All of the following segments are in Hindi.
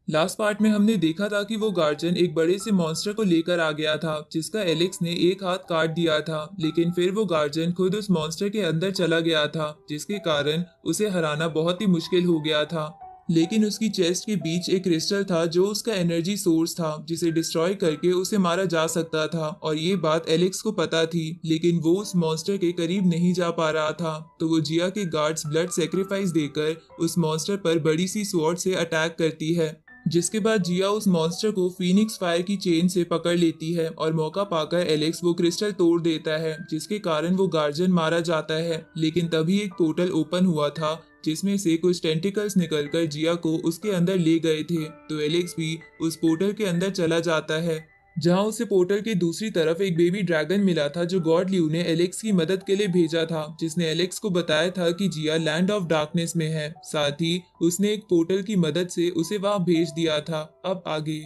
लास्ट पार्ट में हमने देखा था कि वो गार्जियन एक बड़े से मॉन्स्टर को लेकर आ गया था जिसका एलेक्स ने एक हाथ काट दिया था, लेकिन फिर वो गार्जियन खुद उस मॉन्स्टर के अंदर चला गया था जिसके कारण उसे हराना बहुत ही मुश्किल हो गया था। लेकिन उसकी चेस्ट के बीच एक क्रिस्टल था जो उसका एनर्जी सोर्स था जिसे डिस्ट्रॉय करके उसे मारा जा सकता था, और ये बात एलेक्स को पता थी, लेकिन वो उस मॉन्स्टर के करीब नहीं जा पा रहा था। तो वो जिया के गार्ड्स ब्लड सेक्रीफाइस देकर उस मॉन्स्टर पर बड़ी सी स्वॉर्ड से अटैक करती है, जिसके बाद जिया उस मॉन्स्टर को फीनिक्स फायर की चेन से पकड़ लेती है और मौका पाकर एलेक्स वो क्रिस्टल तोड़ देता है जिसके कारण वो गार्जियन मारा जाता है। लेकिन तभी एक पोर्टल ओपन हुआ था जिसमें से कुछ टेंटिकल्स निकलकर जिया को उसके अंदर ले गए थे, तो एलेक्स भी उस पोर्टल के अंदर चला जाता है जहां उसे पोर्टल की दूसरी तरफ एक बेबी ड्रैगन मिला था जो गॉड ल्यू ने एलेक्स की मदद के लिए भेजा था, जिसने एलेक्स को बताया था कि जिया लैंड ऑफ डार्कनेस में है। साथ ही उसने एक पोर्टल की मदद से उसे वहां भेज दिया था। अब आगे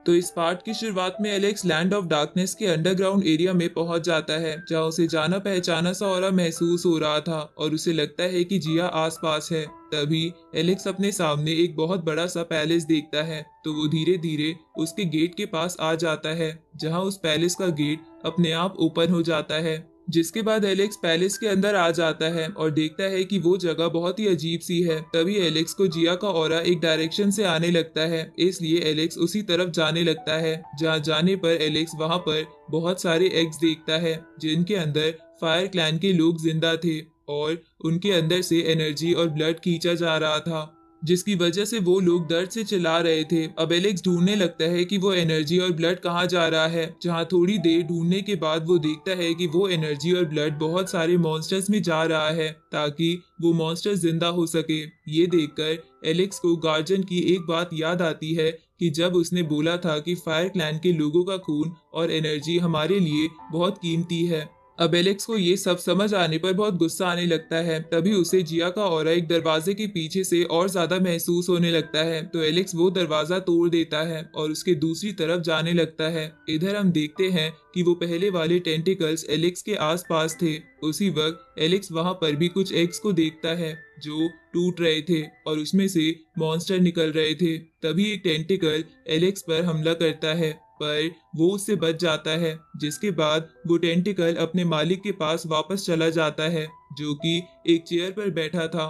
तो इस पार्ट की शुरुआत में एलेक्स लैंड ऑफ डार्कनेस के अंडरग्राउंड एरिया में पहुंच जाता है जहां उसे जाना पहचाना सा ऑरा महसूस हो रहा था और उसे लगता है कि जिया आसपास है। तभी एलेक्स अपने सामने एक बहुत बड़ा सा पैलेस देखता है, तो वो धीरे धीरे उसके गेट के पास आ जाता है जहां उस पैलेस का गेट अपने आप ओपन हो जाता है, जिसके बाद एलेक्स पैलेस के अंदर आ जाता है और देखता है कि वो जगह बहुत ही अजीब सी है। तभी एलेक्स को जिया का ऑरा एक डायरेक्शन से आने लगता है, इसलिए एलेक्स उसी तरफ जाने लगता है। जहाँ जाने पर एलेक्स वहां पर बहुत सारे एग्स देखता है जिनके अंदर फायर क्लैन के लोग जिंदा थे और उनके अंदर से एनर्जी और ब्लड खींचा जा रहा था, जिसकी वजह से वो लोग दर्द से चिल्ला रहे थे। अब एलेक्स ढूंढने लगता है कि वो एनर्जी और ब्लड कहाँ जा रहा है, जहाँ थोड़ी देर ढूंढने के बाद वो देखता है कि वो एनर्जी और ब्लड बहुत सारे मॉन्स्टर्स में जा रहा है ताकि वो मॉन्स्टर जिंदा हो सके। ये देखकर एलेक्स को गार्जियन की एक बात याद आती है कि जब उसने बोला था कि फायर क्लैन के लोगों का खून और एनर्जी हमारे लिए बहुत कीमती है। अब एलेक्स को ये सब समझ आने पर बहुत गुस्सा आने लगता है। तभी उसे जिया का ऑरा एक दरवाजे के पीछे से और ज्यादा महसूस होने लगता है, तो एलेक्स वो दरवाजा तोड़ देता है और उसके दूसरी तरफ जाने लगता है। इधर हम देखते हैं कि वो पहले वाले टेंटिकल्स एलेक्स के आसपास थे। उसी वक्त एलेक्स वहां पर भी कुछ एग्स को देखता है जो टूट रहे थे और उसमें से मॉन्स्टर निकल रहे थे। तभी एक टेंटिकल एलेक्स पर हमला करता है पर वो उससे बच जाता है, जिसके बाद वो टेंटिकल अपने मालिक के पास वापस चला जाता है जो कि एक चेयर पर बैठा था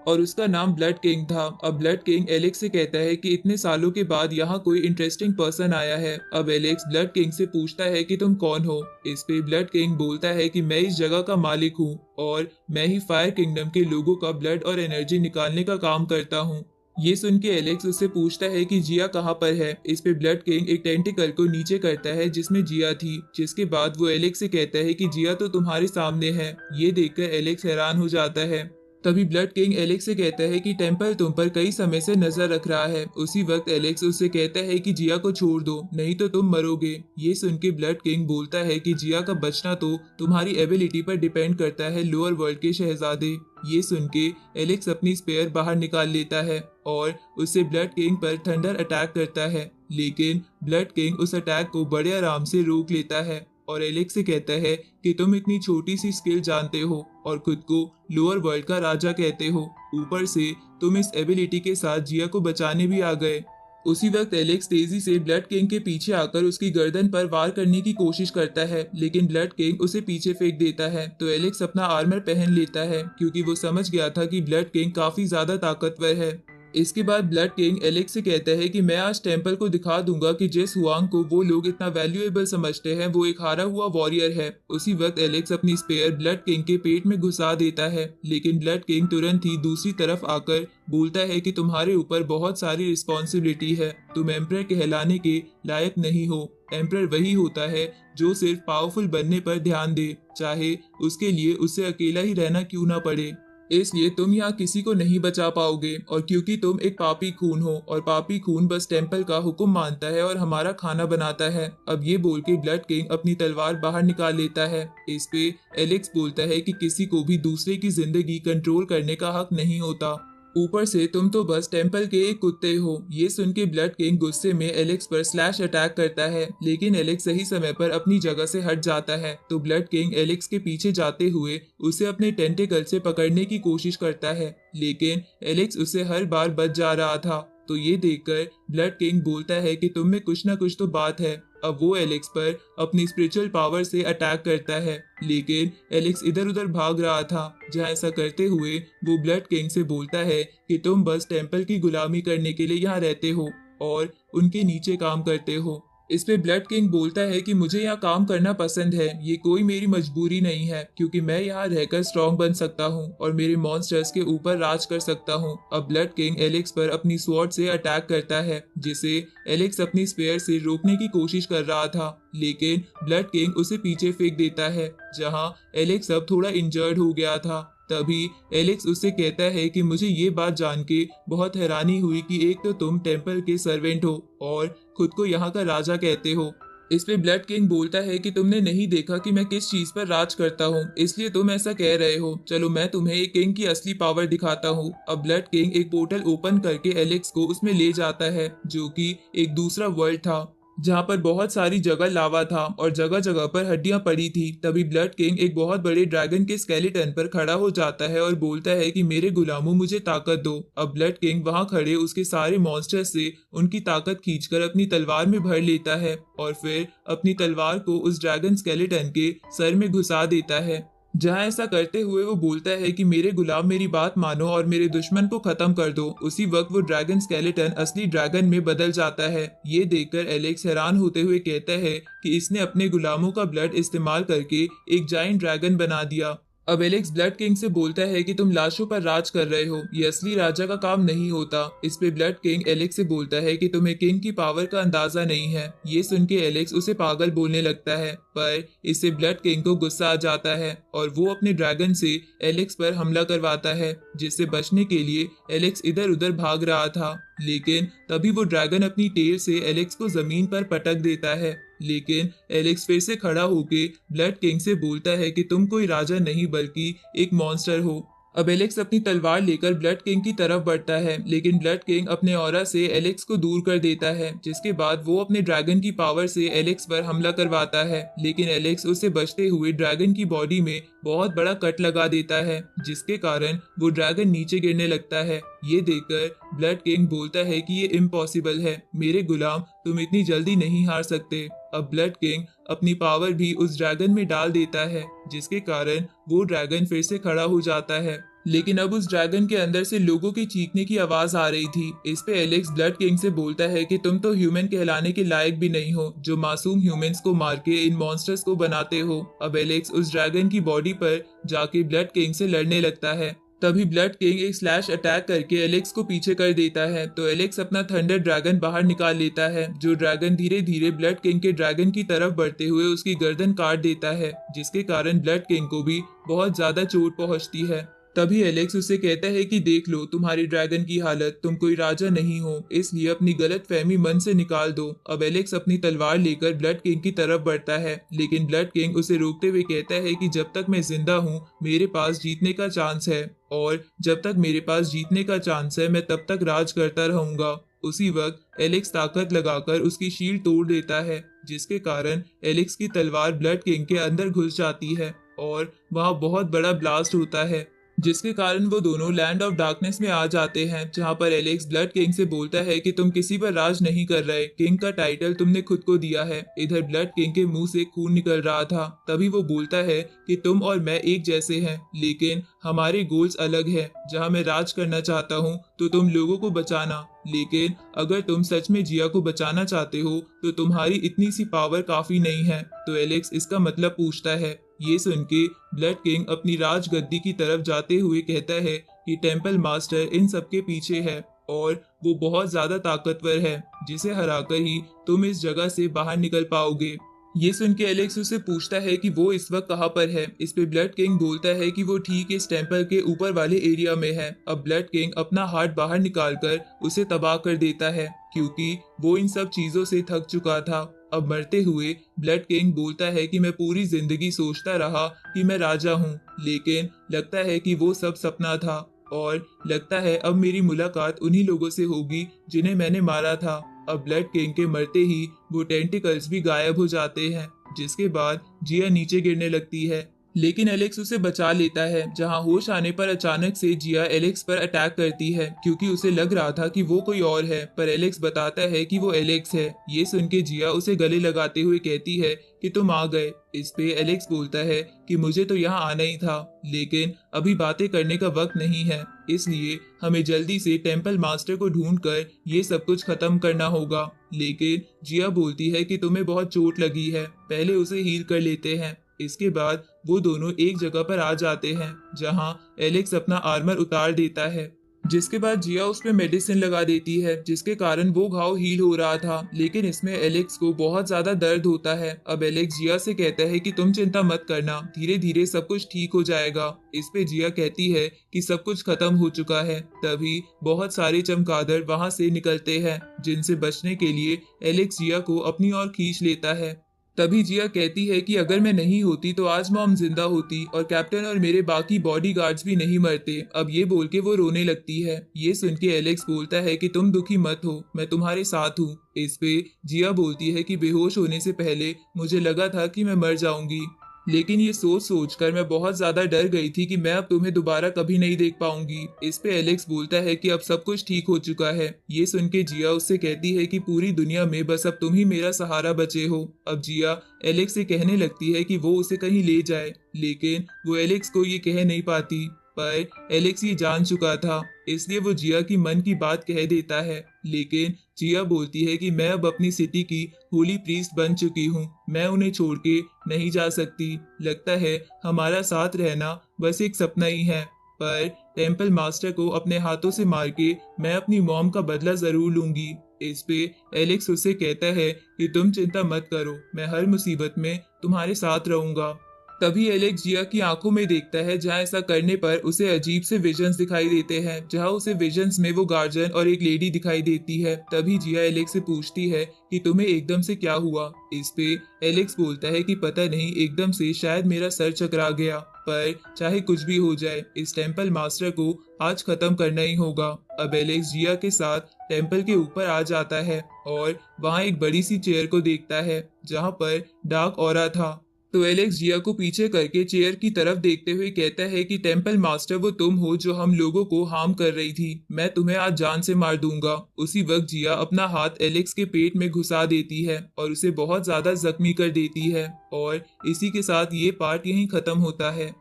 और उसका नाम ब्लड किंग था। अब ब्लड किंग एलेक्स से कहता है कि इतने सालों के बाद यहाँ कोई इंटरेस्टिंग पर्सन आया है। अब एलेक्स ब्लड किंग से पूछता है कि तुम कौन हो। इस पे ब्लड किंग बोलता है कि मैं इस जगह का मालिक हूँ और मैं ही फायर किंगडम के लोगों का ब्लड और एनर्जी निकालने का काम करता हूँ। ये सुन के एलेक्स उससे पूछता है कि जिया कहाँ पर है। इस पे ब्लड किंग एक टेंटिकल को नीचे करता है जिसमें जिया थी, जिसके बाद वो एलेक्स से कहता है कि जिया तो तुम्हारे सामने है। ये देखकर एलेक्स हैरान हो जाता है। तभी ब्लड किंग एलेक्स से कहता है कि टेम्पल तुम पर कई समय से नजर रख रहा है। उसी वक्त एलेक्स उससे कहता है कि जिया को छोड़ दो नहीं तो तुम मरोगे। ये सुन के ब्लड किंग बोलता है कि जिया का बचना तो तुम्हारी एबिलिटी पर डिपेंड करता है लोअर वर्ल्ड के शहजादे। ये सुन के एलेक्स अपनी स्पेयर बाहर निकाल लेता है और उससे ब्लड किंग पर थंडर अटैक करता है, लेकिन ब्लड किंग उस अटैक को बड़े आराम से रोक लेता है और एलेक्स से कहता है कि तुम इतनी छोटी सी स्किल जानते हो और खुद को लोअर वर्ल्ड का राजा कहते हो, ऊपर से तुम इस एबिलिटी के साथ जिया को बचाने भी आ गए। उसी वक्त एलेक्स तेजी से ब्लड किंग के पीछे आकर उसकी गर्दन पर वार करने की कोशिश करता है, लेकिन ब्लड किंग उसे पीछे फेंक देता है। तो एलेक्स अपना आर्मर पहन लेता है क्योंकि वो समझ गया था कि ब्लड किंग काफी ज्यादा ताकतवर है। इसके बाद ब्लड किंग एलेक्स से कहता है कि मैं आज टेम्पल को दिखा दूंगा कि जिस हुआंग को वो लोग इतना वैल्यूएबल समझते हैं वो एक हारा हुआ वॉरियर है। उसी वक्त एलेक्स अपनी स्पेयर ब्लड किंग के पेट में घुसा देता है, लेकिन ब्लड किंग तुरंत ही दूसरी तरफ आकर बोलता है कि तुम्हारे ऊपर बहुत सारी रिस्पॉन्सिबिलिटी है, तुम एम्परर कहलाने के लायक नहीं हो। एम्परर वही होता है जो सिर्फ पावरफुल बनने पर ध्यान दे, चाहे उसके लिए उसे अकेला ही रहना क्यों ना पड़े। इसलिए तुम यहाँ किसी को नहीं बचा पाओगे, और क्योंकि तुम एक पापी खून हो और पापी खून बस टेम्पल का हुक्म मानता है और हमारा खाना बनाता है। अब ये बोल के ब्लड किंग अपनी तलवार बाहर निकाल लेता है। इस पे एलेक्स बोलता है कि किसी को भी दूसरे की जिंदगी कंट्रोल करने का हक नहीं होता, ऊपर से तुम तो बस टेम्पल के एक कुत्ते हो। ये सुन के ब्लड किंग गुस्से में एलेक्स पर स्लैश अटैक करता है, लेकिन एलेक्स सही समय पर अपनी जगह से हट जाता है। तो ब्लड किंग एलेक्स के पीछे जाते हुए उसे अपने टेंटिकल से पकड़ने की कोशिश करता है, लेकिन एलेक्स उसे हर बार बच जा रहा था। तो ये देखकर ब्लड किंग बोलता है कि तुम में कुछ ना कुछ तो बात है। अब वो एलेक्स पर अपनी स्पिरिचुअल पावर से अटैक करता है, लेकिन एलेक्स इधर उधर भाग रहा था। जहाँ ऐसा करते हुए वो ब्लड किंग से बोलता है कि तुम बस टेम्पल की गुलामी करने के लिए यहाँ रहते हो और उनके नीचे काम करते हो। इस पे ब्लड किंग बोलता है कि मुझे यहाँ काम करना पसंद है, ये कोई मेरी मजबूरी नहीं है, क्योंकि मैं यहाँ रहकर स्ट्रांग बन सकता हूँ और मेरे मॉन्स्टर्स के ऊपर राज कर सकता हूँ। अब ब्लड किंग एलेक्स पर अपनी स्वॉर्ड से अटैक करता है, जिसे एलेक्स अपनी स्पेयर से रोकने की कोशिश कर रहा था, लेकिन ब्लड किंग उसे पीछे फेंक देता है। जहाँ एलेक्स अब थोड़ा इंजर्ड हो गया था, तभी एलेक्स उससे कहता है कि मुझे ये बात जान के बहुत हैरानी हुई कि एक तो तुम टेम्पल के सर्वेंट हो और खुद को यहाँ का राजा कहते हो। इस पे ब्लड किंग बोलता है कि तुमने नहीं देखा कि मैं किस चीज पर राज करता हूँ, इसलिए तुम ऐसा कह रहे हो। चलो मैं तुम्हें एक किंग की असली पावर दिखाता हूँ। अब ब्लड किंग एक पोर्टल ओपन करके एलेक्स को उसमें ले जाता है, जो कि एक दूसरा वर्ल्ड था, जहाँ पर बहुत सारी जगह लावा था और जगह जगह पर हड्डियां पड़ी थी। तभी ब्लड किंग एक बहुत बड़े ड्रैगन के स्केलेटन पर खड़ा हो जाता है और बोलता है कि मेरे गुलामों मुझे ताकत दो। अब ब्लड किंग वहां खड़े उसके सारे मॉन्स्टर से उनकी ताकत खींचकर अपनी तलवार में भर लेता है और फिर अपनी तलवार को उस ड्रैगन स्केलेटन के सर में घुसा देता है। जहाँ ऐसा करते हुए वो बोलता है कि मेरे गुलाम मेरी बात मानो और मेरे दुश्मन को खत्म कर दो। उसी वक्त वो ड्रैगन स्केलेटन असली ड्रैगन में बदल जाता है। ये देखकर एलेक्स हैरान होते हुए कहता है कि इसने अपने गुलामों का ब्लड इस्तेमाल करके एक जायंट ड्रैगन बना दिया। अब एलेक्स ब्लड किंग से बोलता है कि तुम लाशों पर राज कर रहे हो, ये असली राजा का काम नहीं होता। इस पे ब्लड किंग एलेक्स से बोलता है कि तुम्हें किंग की पावर का अंदाजा नहीं है। ये सुन के एलेक्स उसे पागल बोलने लगता है, पर इससे ब्लड किंग को गुस्सा आ जाता है और वो अपने ड्रैगन से एलेक्स पर हमला करवाता है, जिससे बचने के लिए एलेक्स इधर उधर भाग रहा था। लेकिन तभी वो ड्रैगन अपनी टेल से एलेक्स को जमीन पर पटक देता है। लेकिन एलेक्स फिर से खड़ा होके ब्लड किंग से बोलता है कि तुम कोई राजा नहीं बल्कि एक मॉन्स्टर हो। अब एलेक्स अपनी तलवार लेकर ब्लड किंग की तरफ बढ़ता है, लेकिन ब्लड किंग अपने ऑरा से एलेक्स को दूर कर देता है, जिसके बाद वो अपने ड्रैगन की पावर से एलेक्स पर हमला करवाता है। लेकिन एलेक्स उससे बचते हुए ड्रैगन की बॉडी में बहुत बड़ा कट लगा देता है, जिसके कारण वो ड्रैगन नीचे गिरने लगता है। ये देखकर ब्लड किंग बोलता है कि ये इम्पॉसिबल है, मेरे गुलाम तुम इतनी जल्दी नहीं हार सकते। अब ब्लड किंग अपनी पावर भी उस ड्रैगन में डाल देता है, जिसके कारण वो ड्रैगन फिर से खड़ा हो जाता है। लेकिन अब उस ड्रैगन के अंदर से लोगों की चीखने की आवाज आ रही थी। इस पे एलेक्स ब्लड किंग से बोलता है कि तुम तो ह्यूमन कहलाने के लायक भी नहीं हो, जो मासूम ह्यूमंस को मार के इन मॉन्स्टर्स को बनाते हो। अब एलेक्स उस ड्रैगन की बॉडी पर जाके ब्लड किंग से लड़ने लगता है। तभी ब्लड किंग एक स्लैश अटैक करके एलेक्स को पीछे कर देता है, तो एलेक्स अपना थंडर ड्रैगन बाहर निकाल लेता है, जो ड्रैगन धीरे धीरे ब्लड किंग के ड्रैगन की तरफ बढ़ते हुए उसकी गर्दन काट देता है, जिसके कारण ब्लड किंग को भी बहुत ज्यादा चोट पहुंचती है। तभी एलेक्स उसे कहता है कि देख लो तुम्हारी ड्रैगन की हालत, तुम कोई राजा नहीं हो, इसलिए अपनी गलत फहमी मन से निकाल दो। अब एलेक्स अपनी तलवार लेकर ब्लड किंग की तरफ बढ़ता है, लेकिन ब्लड किंग उसे रोकते हुए कहता है कि जब तक मैं जिंदा हूँ मेरे पास जीतने का चांस है, और जब तक मेरे पास जीतने का चांस है मैं तब तक राज करता रहूंगा। उसी वक्त एलेक्स ताकत लगाकर उसकी शील्ड तोड़ देता है, जिसके कारण एलेक्स की तलवार ब्लड किंग के अंदर घुस जाती है और वहां बहुत बड़ा ब्लास्ट होता है, जिसके कारण वो दोनों लैंड ऑफ डार्कनेस में आ जाते हैं, जहां पर एलेक्स ब्लड किंग से बोलता है कि तुम किसी पर राज नहीं कर रहे, किंग का टाइटल तुमने खुद को दिया है। इधर ब्लड किंग के मुंह से खून निकल रहा था। तभी वो बोलता है कि तुम और मैं एक जैसे हैं, लेकिन हमारे गोल्स अलग हैं। जहां मैं राज करना चाहता हूं तो तुम लोगों को बचाना, लेकिन अगर तुम सच में जिया को बचाना चाहते हो तो तुम्हारी इतनी सी पावर काफी नहीं है। तो एलेक्स इसका मतलब पूछता है। ये सुन के ब्लड किंग अपनी राजगद्दी की तरफ जाते हुए कहता है कि टेम्पल मास्टर इन सब के पीछे है और वो बहुत ज्यादा ताकतवर है, जिसे हराकर ही तुम इस जगह से बाहर निकल पाओगे। ये सुन के एलेक्स उससे पूछता है कि वो इस वक्त कहाँ पर है। इस पे ब्लड किंग बोलता है कि वो ठीक इस टेम्पल के ऊपर वाले एरिया में है। अब ब्लड किंग अपना हार्ट बाहर निकालकर उसे तबाह कर देता है, क्योंकि वो इन सब चीजों से थक चुका था। अब मरते हुए ब्लड किंग बोलता है कि मैं पूरी जिंदगी सोचता रहा कि मैं राजा हूँ, लेकिन लगता है कि वो सब सपना था, और लगता है अब मेरी मुलाकात उन्हीं लोगों से होगी जिन्हें मैंने मारा था। अब ब्लड किंग के मरते ही वो टेंटिकल्स भी गायब हो जाते हैं, जिसके बाद जिया नीचे गिरने लगती है। लेकिन एलेक्स उसे बचा लेता है। जहां होश आने पर अचानक से जिया एलेक्स पर अटैक करती है क्योंकि उसे लग रहा था कि वो कोई और है, पर एलेक्स बताता है कि वो एलेक्स है। ये सुन के जिया उसे गले लगाते हुए कहती है कि तुम आ गए। इस पे एलेक्स बोलता है कि मुझे तो यहाँ आना ही था, लेकिन अभी बातें करने का वक्त नहीं है, इसलिए हमें जल्दी से टेम्पल मास्टर को ढूंढकर ये सब कुछ खत्म करना होगा। लेकिन जिया बोलती है कि तुम्हें बहुत चोट लगी है, पहले उसे हील कर लेते हैं। इसके बाद वो दोनों एक जगह पर आ जाते हैं जहां एलेक्स अपना आर्मर उतार देता है। जिसके बाद जिया उस पे मेडिसिन लगा देती है जिसके कारण वो घाव हील हो रहा था, लेकिन इसमें एलेक्स को बहुत ज्यादा दर्द होता है। अब एलेक्स जिया से कहता है कि तुम चिंता मत करना, धीरे धीरे सब कुछ ठीक हो जाएगा। इस पे जिया कहती है कि सब कुछ खत्म हो चुका है। तभी बहुत सारे चमगादड़ वहां से निकलते हैं जिनसे बचने के लिए एलेक्स जिया को अपनी ओर खींच लेता है। तभी जिया कहती है कि अगर मैं नहीं होती तो आज मॉम जिंदा होती और कैप्टन और मेरे बाकी बॉडीगार्ड्स भी नहीं मरते। अब ये बोल के वो रोने लगती है। ये सुन के एलेक्स बोलता है कि तुम दुखी मत हो, मैं तुम्हारे साथ हूँ। इस पे जिया बोलती है कि बेहोश होने से पहले मुझे लगा था कि मैं मर जाऊंगी, लेकिन ये सोच सोच कर मैं बहुत ज्यादा डर गई थी कि मैं अब तुम्हें दोबारा कभी नहीं देख पाऊंगी। इस पे एलेक्स बोलता है कि अब सब कुछ ठीक हो चुका है। ये सुन के जिया उससे कहती है कि पूरी दुनिया में बस अब तुम ही मेरा सहारा बचे हो। अब जिया एलेक्स से कहने लगती है कि वो उसे कहीं ले जाए, लेकिन वो एलेक्स को ये कह नहीं पाती। पर एलेक्स ये जान चुका था, इसलिए वो जिया की मन की बात कह देता है। लेकिन जिया बोलती है कि मैं अब अपनी सिटी की होली प्रीस्ट बन चुकी हूँ, मैं उन्हें छोड़ के नहीं जा सकती। लगता है हमारा साथ रहना बस एक सपना ही है। पर टेम्पल मास्टर को अपने हाथों से मार के मैं अपनी मॉम का बदला जरूर लूंगी। इस पे एलेक्स उससे कहता है कि तुम चिंता मत करो, मैं हर मुसीबत में तुम्हारे साथ रहूंगा। तभी एलेक्स जिया की आंखों में देखता है जहां ऐसा करने पर उसे अजीब से विजन्स दिखाई देते हैं, जहां उसे विजन्स में वो गार्जियन और एक लेडी दिखाई देती है। तभी जिया एलेक्स से पूछती है कि तुम्हें एकदम से क्या हुआ। इस पे एलेक्स बोलता है कि पता नहीं, एकदम से शायद मेरा सर चकरा गया, पर चाहे कुछ भी हो जाए इस टेम्पल मास्टर को आज खत्म करना ही होगा। अब एलेक्स जिया के साथ टेम्पल के ऊपर आ जाता है और वहां एक बड़ी सी चेयर को देखता है जहां पर डार्क ऑरा था। तो एलेक्स जिया को पीछे करके चेयर की तरफ देखते हुए कहता है कि टेम्पल मास्टर वो तुम हो जो हम लोगों को हार्म कर रही थी, मैं तुम्हें आज जान से मार दूंगा। उसी वक्त जिया अपना हाथ एलेक्स के पेट में घुसा देती है और उसे बहुत ज्यादा जख्मी कर देती है। और इसी के साथ ये पार्ट यहीं खत्म होता है।